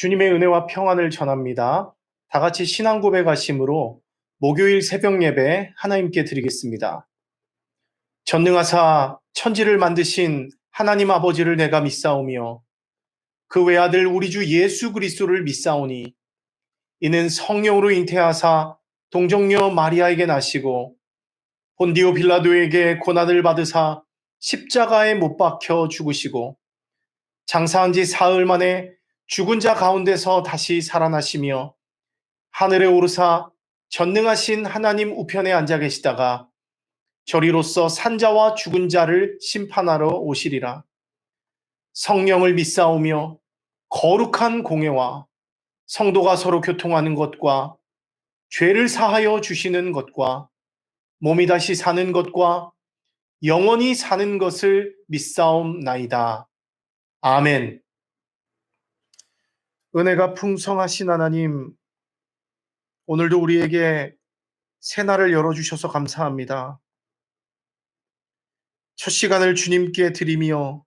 주님의 은혜와 평안을 전합니다. 다 같이 신앙 고백하심으로 목요일 새벽 예배 하나님께 드리겠습니다. 전능하사 천지를 만드신 하나님 아버지를 내가 믿사오며 그 외아들 우리 주 예수 그리스도를 믿사오니 이는 성령으로 잉태하사 동정녀 마리아에게 나시고 본디오 빌라도에게 고난을 받으사 십자가에 못 박혀 죽으시고 장사한 지 사흘 만에 죽은 자 가운데서 다시 살아나시며 하늘에 오르사 전능하신 하나님 우편에 앉아 계시다가 저리로서 산자와 죽은 자를 심판하러 오시리라. 성령을 믿사오며 거룩한 공예와 성도가 서로 교통하는 것과 죄를 사하여 주시는 것과 몸이 다시 사는 것과 영원히 사는 것을 믿사옵나이다. 아멘. 은혜가 풍성하신 하나님, 오늘도 우리에게 새날을 열어주셔서 감사합니다. 첫 시간을 주님께 드리며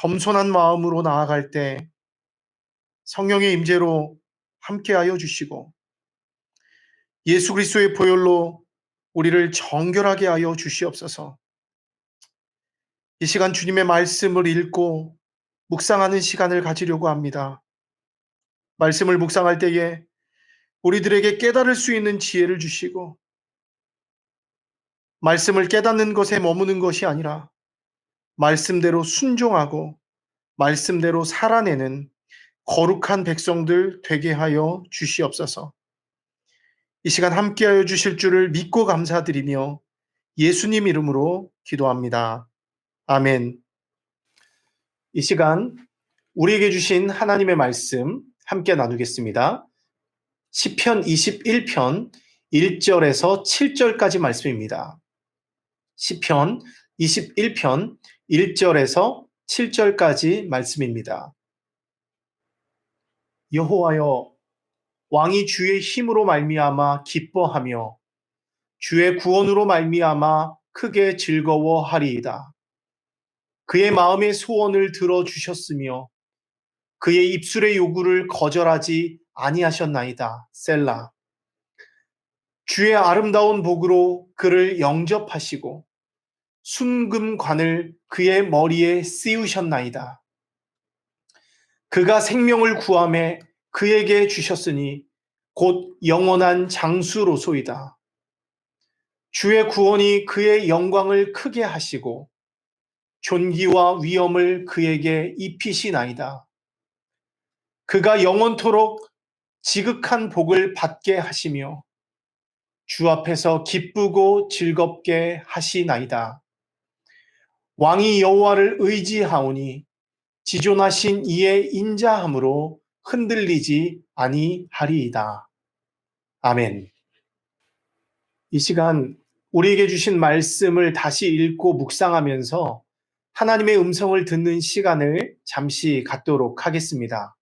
겸손한 마음으로 나아갈 때 성령의 임재로 함께하여 주시고 예수 그리스도의 보혈로 우리를 정결하게 하여 주시옵소서. 이 시간 주님의 말씀을 읽고 묵상하는 시간을 가지려고 합니다. 말씀을 묵상할 때에 우리들에게 깨달을 수 있는 지혜를 주시고 말씀을 깨닫는 것에 머무는 것이 아니라 말씀대로 순종하고 말씀대로 살아내는 거룩한 백성들 되게 하여 주시옵소서. 이 시간 함께하여 주실 줄을 믿고 감사드리며 예수님 이름으로 기도합니다. 아멘. 이 시간 우리에게 주신 하나님의 말씀 함께 나누겠습니다. 시편 21편 1절에서 7절까지 말씀입니다. 시편 21편 1절에서 7절까지 말씀입니다. 여호와여, 왕이 주의 힘으로 말미암아 기뻐하며 주의 구원으로 말미암아 크게 즐거워하리이다. 그의 마음의 소원을 들어주셨으며 그의 입술의 요구를 거절하지 아니하셨나이다. 셀라. 주의 아름다운 복으로 그를 영접하시고 순금관을 그의 머리에 씌우셨나이다. 그가 생명을 구하매 그에게 주셨으니 곧 영원한 장수로소이다. 주의 구원이 그의 영광을 크게 하시고 존귀와 위엄을 그에게 입히시나이다. 그가 영원토록 지극한 복을 받게 하시며 주 앞에서 기쁘고 즐겁게 하시나이다. 왕이 여호와를 의지하오니 지존하신 이의 인자함으로 흔들리지 아니하리이다. 아멘. 이 시간 우리에게 주신 말씀을 다시 읽고 묵상하면서 하나님의 음성을 듣는 시간을 잠시 갖도록 하겠습니다.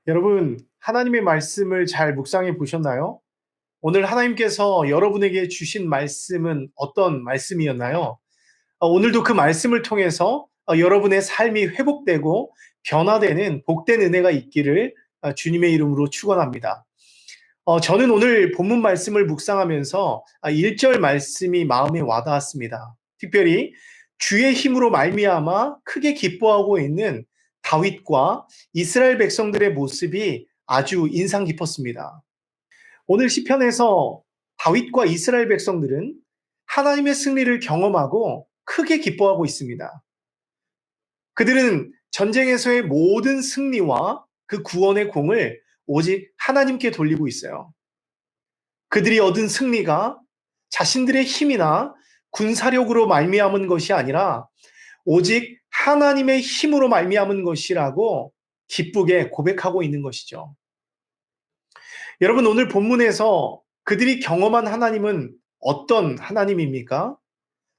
여러분, 하나님의 말씀을 잘 묵상해 보셨나요? 오늘 하나님께서 여러분에게 주신 말씀은 어떤 말씀이었나요? 오늘도 그 말씀을 통해서 여러분의 삶이 회복되고 변화되는 복된 은혜가 있기를 주님의 이름으로 축원합니다. 저는 오늘 본문 말씀을 묵상하면서 1절 말씀이 마음에 와닿았습니다. 특별히 주의 힘으로 말미암아 크게 기뻐하고 있는 다윗과 이스라엘 백성들의 모습이 아주 인상 깊었습니다. 오늘 시편에서 다윗과 이스라엘 백성들은 하나님의 승리를 경험하고 크게 기뻐하고 있습니다. 그들은 전쟁에서의 모든 승리와 그 구원의 공을 오직 하나님께 돌리고 있어요. 그들이 얻은 승리가 자신들의 힘이나 군사력으로 말미암은 것이 아니라 오직 하나님의 힘으로 말미암은 것이라고 기쁘게 고백하고 있는 것이죠. 여러분, 오늘 본문에서 그들이 경험한 하나님은 어떤 하나님입니까?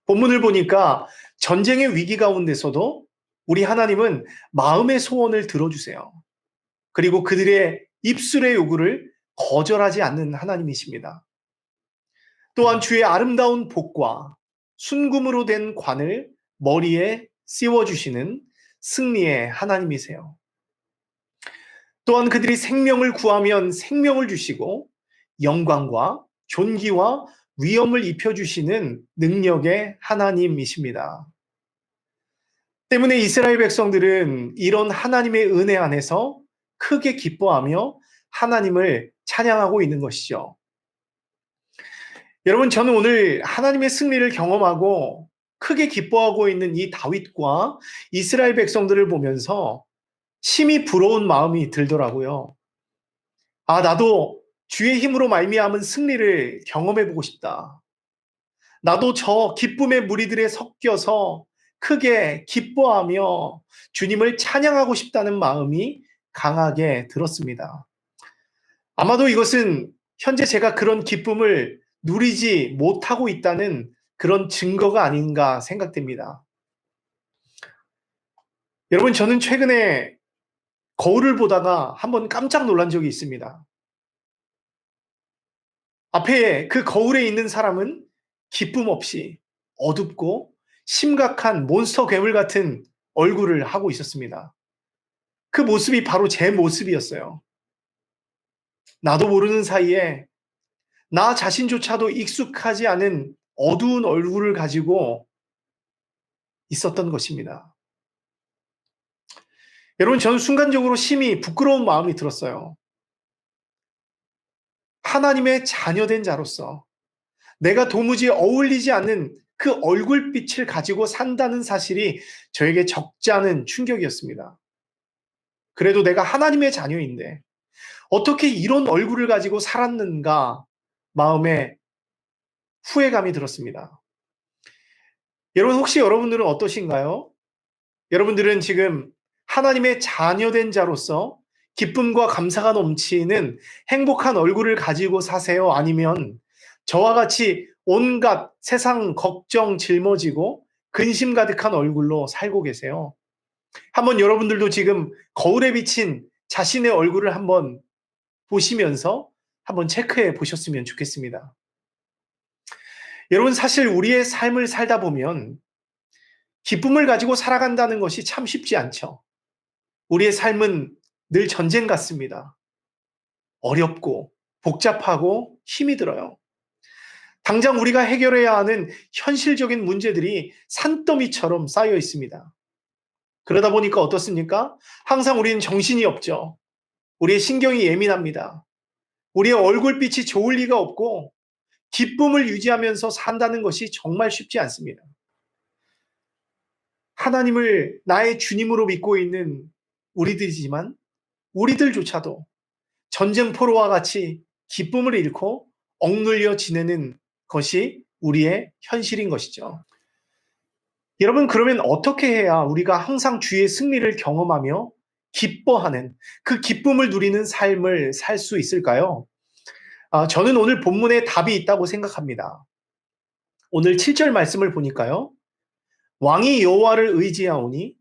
본문을 보니까 전쟁의 위기 가운데서도 우리 하나님은 마음의 소원을 들어주세요. 그리고 그들의 입술의 요구를 거절하지 않는 하나님이십니다. 또한 주의 아름다운 복과 순금으로 된 관을 머리에 씌워주시는 승리의 하나님이세요. 또한 그들이 생명을 구하면 생명을 주시고 영광과 존귀와 위엄을 입혀주시는 능력의 하나님이십니다. 때문에 이스라엘 백성들은 이런 하나님의 은혜 안에서 크게 기뻐하며 하나님을 찬양하고 있는 것이죠. 여러분, 저는 오늘 하나님의 승리를 경험하고 크게 기뻐하고 있는 이 다윗과 이스라엘 백성들을 보면서 심히 부러운 마음이 들더라고요. 나도 주의 힘으로 말미암은 승리를 경험해 보고 싶다. 나도 저 기쁨의 무리들에 섞여서 크게 기뻐하며 주님을 찬양하고 싶다는 마음이 강하게 들었습니다. 아마도 이것은 현재 제가 그런 기쁨을 누리지 못하고 있다는 그런 증거가 아닌가 생각됩니다. 여러분, 저는 최근에 거울을 보다가 한번 깜짝 놀란 적이 있습니다. 앞에 그 거울에 있는 사람은 기쁨 없이 어둡고 심각한 몬스터 괴물 같은 얼굴을 하고 있었습니다. 그 모습이 바로 제 모습이었어요. 나도 모르는 사이에 나 자신조차도 익숙하지 않은 어두운 얼굴을 가지고 있었던 것입니다. 여러분, 저는 순간적으로 심히 부끄러운 마음이 들었어요. 하나님의 자녀된 자로서 내가 도무지 어울리지 않는 그 얼굴빛을 가지고 산다는 사실이 저에게 적지 않은 충격이었습니다. 그래도 내가 하나님의 자녀인데 어떻게 이런 얼굴을 가지고 살았는가 마음에 후회감이 들었습니다. 여러분, 혹시 여러분들은 어떠신가요? 여러분들은 지금 하나님의 자녀된 자로서 기쁨과 감사가 넘치는 행복한 얼굴을 가지고 사세요? 아니면 저와 같이 온갖 세상 걱정 짊어지고 근심 가득한 얼굴로 살고 계세요? 한번 여러분들도 지금 거울에 비친 자신의 얼굴을 한번 보시면서 한번 체크해 보셨으면 좋겠습니다. 여러분, 사실 우리의 삶을 살다 보면 기쁨을 가지고 살아간다는 것이 참 쉽지 않죠. 우리의 삶은 늘 전쟁 같습니다. 어렵고 복잡하고 힘이 들어요. 당장 우리가 해결해야 하는 현실적인 문제들이 산더미처럼 쌓여 있습니다. 그러다 보니까 어떻습니까? 항상 우리는 정신이 없죠. 우리의 신경이 예민합니다. 우리의 얼굴빛이 좋을 리가 없고 기쁨을 유지하면서 산다는 것이 정말 쉽지 않습니다. 하나님을 나의 주님으로 믿고 있는 우리들이지만 우리들조차도 전쟁포로와 같이 기쁨을 잃고 억눌려 지내는 것이 우리의 현실인 것이죠. 여러분, 그러면 어떻게 해야 우리가 항상 주의 승리를 경험하며 기뻐하는 그 기쁨을 누리는 삶을 살 수 있을까요? 저는 오늘 본문에 답이 있다고 생각합니다. 오늘 7절 말씀을 보니까요. 왕이 여호와를 의지하오니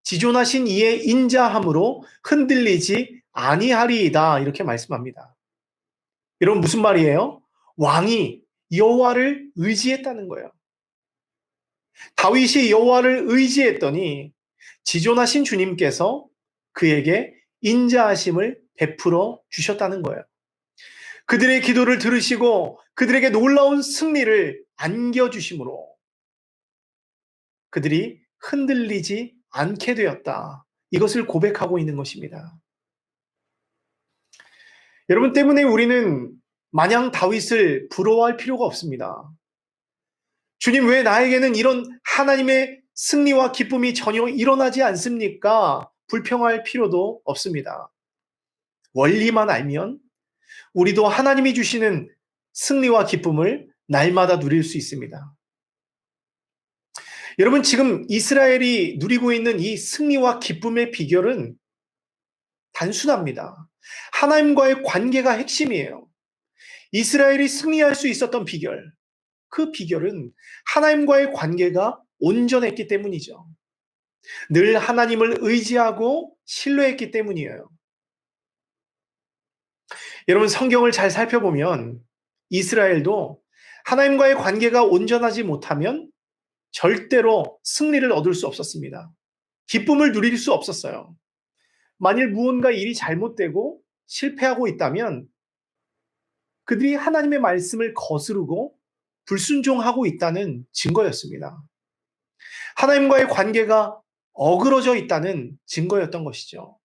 지존하신 이의 인자함으로 흔들리지 아니하리이다. 이렇게 말씀합니다. 여러분 무슨 말이에요? 왕이 여호와를 의지했다는 거예요. 다윗이 여호와를 의지했더니 지존하신 주님께서 그에게 인자하심을 베풀어 주셨다는 거예요. 그들의 기도를 들으시고 그들에게 놀라운 승리를 안겨주심으로 그들이 흔들리지 않게 되었다. 이것을 고백하고 있는 것입니다. 여러분 때문에 우리는 마냥 다윗을 부러워할 필요가 없습니다. 주님, 왜 나에게는 이런 하나님의 승리와 기쁨이 전혀 일어나지 않습니까? 불평할 필요도 없습니다. 원리만 알면 우리도 하나님이 주시는 승리와 기쁨을 날마다 누릴 수 있습니다. 여러분, 지금 이스라엘이 누리고 있는 이 승리와 기쁨의 비결은 단순합니다. 하나님과의 관계가 핵심이에요. 이스라엘이 승리할 수 있었던 비결, 그 비결은 하나님과의 관계가 온전했기 때문이죠. 늘 하나님을 의지하고 신뢰했기 때문이에요. 여러분, 성경을 잘 살펴보면 이스라엘도 하나님과의 관계가 온전하지 못하면 절대로 승리를 얻을 수 없었습니다. 기쁨을 누릴 수 없었어요. 만일 무언가 일이 잘못되고 실패하고 있다면 그들이 하나님의 말씀을 거스르고 불순종하고 있다는 증거였습니다. 하나님과의 관계가 어그러져 있다는 증거였던 것이죠.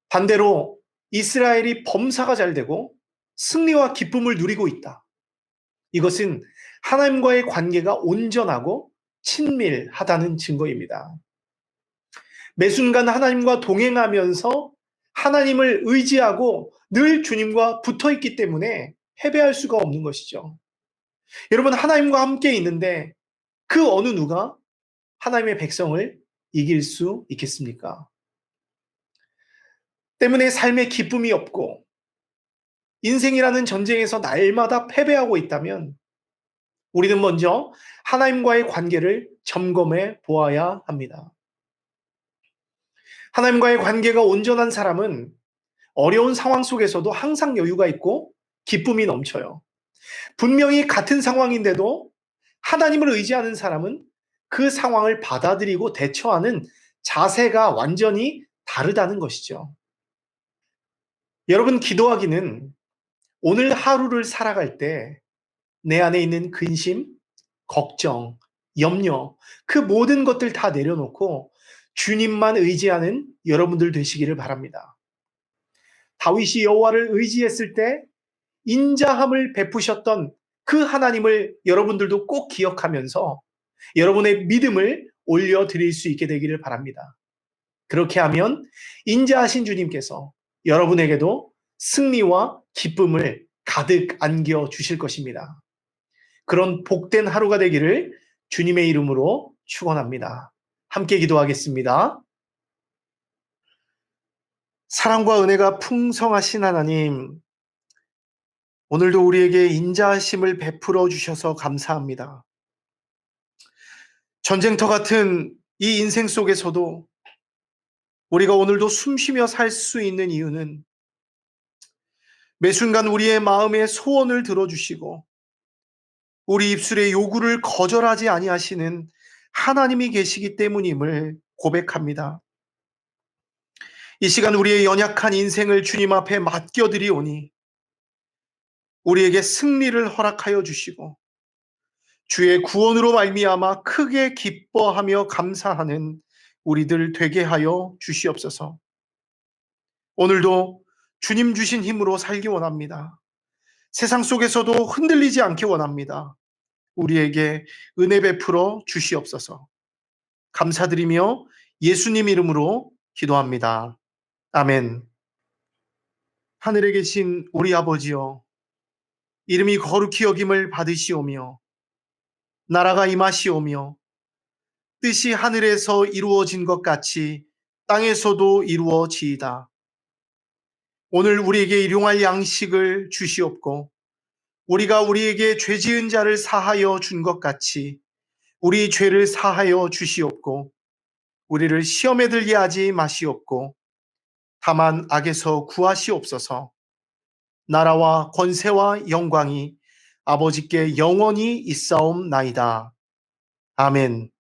반대로 이스라엘이 범사가 잘 되고 승리와 기쁨을 누리고 있다. 이것은 하나님과의 관계가 온전하고 친밀하다는 증거입니다. 매 순간 하나님과 동행하면서 하나님을 의지하고 늘 주님과 붙어 있기 때문에 패배할 수가 없는 것이죠. 여러분, 하나님과 함께 있는데 그 어느 누가 하나님의 백성을 이길 수 있겠습니까? 때문에 삶에 기쁨이 없고 인생이라는 전쟁에서 날마다 패배하고 있다면 우리는 먼저 하나님과의 관계를 점검해 보아야 합니다. 하나님과의 관계가 온전한 사람은 어려운 상황 속에서도 항상 여유가 있고 기쁨이 넘쳐요. 분명히 같은 상황인데도 하나님을 의지하는 사람은 그 상황을 받아들이고 대처하는 자세가 완전히 다르다는 것이죠. 여러분, 기도하기는 오늘 하루를 살아갈 때 내 안에 있는 근심, 걱정, 염려, 그 모든 것들 다 내려놓고 주님만 의지하는 여러분들 되시기를 바랍니다. 다윗이 여호와를 의지했을 때 인자함을 베푸셨던 그 하나님을 여러분들도 꼭 기억하면서 여러분의 믿음을 올려드릴 수 있게 되기를 바랍니다. 그렇게 하면 인자하신 주님께서 여러분에게도 승리와 기쁨을 가득 안겨 주실 것입니다. 그런 복된 하루가 되기를 주님의 이름으로 축원합니다. 함께 기도하겠습니다. 사랑과 은혜가 풍성하신 하나님, 오늘도 우리에게 인자하심을 베풀어 주셔서 감사합니다. 전쟁터 같은 이 인생 속에서도 우리가 오늘도 숨쉬며 살 수 있는 이유는 매 순간 우리의 마음의 소원을 들어주시고 우리 입술의 요구를 거절하지 아니하시는 하나님이 계시기 때문임을 고백합니다. 이 시간 우리의 연약한 인생을 주님 앞에 맡겨드리오니 우리에게 승리를 허락하여 주시고 주의 구원으로 말미암아 크게 기뻐하며 감사하는 우리들 되게 하여 주시옵소서. 오늘도 주님 주신 힘으로 살기 원합니다. 세상 속에서도 흔들리지 않게 원합니다. 우리에게 은혜 베풀어 주시옵소서. 감사드리며 예수님 이름으로 기도합니다. 아멘. 하늘에 계신 우리 아버지여, 이름이 거룩히 여김을 받으시오며 나라가 임하시오며 뜻이 하늘에서 이루어진 것 같이 땅에서도 이루어지이다. 오늘 우리에게 일용할 양식을 주시옵고 우리가 우리에게 죄 지은 자를 사하여 준 것 같이 우리 죄를 사하여 주시옵고 우리를 시험에 들게 하지 마시옵고 다만 악에서 구하시옵소서. 나라와 권세와 영광이 아버지께 영원히 있사옵나이다. 아멘.